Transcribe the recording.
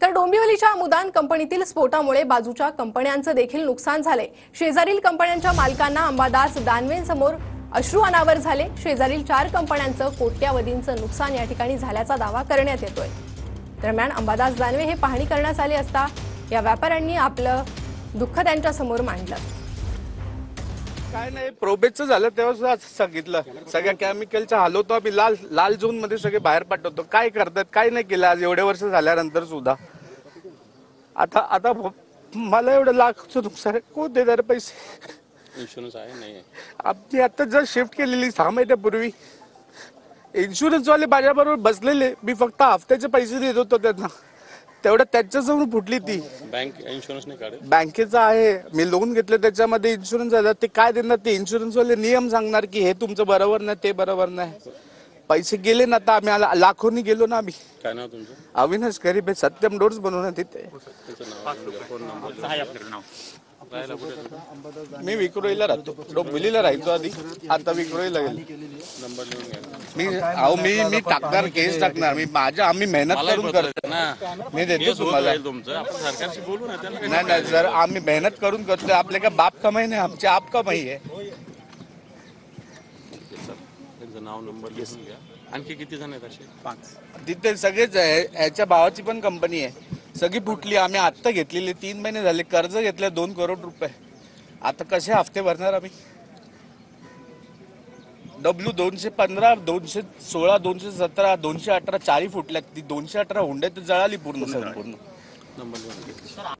तर डोंबिवलीच्या मुदान कंपनीतील स्फोटामुळे बाजूच्या कंपन्यांचं देखील नुकसान झाले। शेजारील कंपन्यांच्या मालकांना अंबादास दानवेंसमोर अश्रू अनावर झाले। शेजारील 4 कंपन्यांचं कोट्यावधींचं नुकसान या ठिकाणी झाल्याचा दावा करण्यात येतोय। दरम्यान अंबादास दानवे हे पाहणी करण्यास आले असता या व्यापाऱ्यांनी आपलं दुःख त्यांच्या समोर मांडलं। काय नाही, प्रोबेटचं झालं तेव्हा सुद्धा सांगितलं सगळ्या केमिकलच्या हलवतो आम्ही, लाल झोन मध्ये सगळे बाहेर पाठवतो। काय करतात, काय नाही केलं आज एवढे वर्ष झाल्यानंतर सुद्धा। आता मला एवढं लाखचं नुकसान कोण देणार पैसे? इन्शुरन्स आहे नाही? आम्ही आता जर शिफ्ट केलेली 6 महिन्यापूर्वी इन्शुरन्स वाले माझ्याबरोबर बसलेले, मी फक्त हफ्त्याचे पैसे देत होतो त्यांना, तेवढं त्यांच्यासमोर फुटली ती। बँक इन्शुरन्स नाही काढत? बँकेचा आहे, मी लोन घेतलं त्याच्यामध्ये इन्शुरन्स झाला, ते काय देणार? ते इन्शुरन्स वाले नियम सांगणार की हे तुमचं बरोबर नाही, ते बरोबर नाही। पैसे गेले ना, आता आम्ही लाखोनी गेलो ना आम्ही। काय नाव तुमचं? अविनाश गरीब आहे, सत्यम डोर्स बनवून तिथे। मी विक्रोळीला राहतो, डोंबिवलीला राहायचो आधी, आता विक्रोळीला गेलो। नंबर लिहून घ्या। मी टाकणार, केस टाकणार, आम्ही मेहनत करून करतो ना, मी देतो तुम्हाला। तुमचं आपण सरकारशी बोलू ना त्याला। नाही सर, आम्ही मेहनत करून करतोय, आपले काय बाप कमाई नाही, आमची आप कमाई आहे। त्यांचं नाव नंबर लिहून घ्या। आणखी किती जण आहेत असे? 5 तिथे सगळेच आहे। याच्या भावाची पण कंपनी आहे, सगळी फुटली। आम्ही आत्ता घेतलेली, 3 महिने झाले, कर्ज घेतलं 2 करोड रुपये। आता कसे हफ्ते भरणार आम्ही? W215, 216, 217, 218 4 फुटल्या। ती 218 हुंड्यात जळाली पूर्ण संपूर्ण। नंबर लिहून घ्या।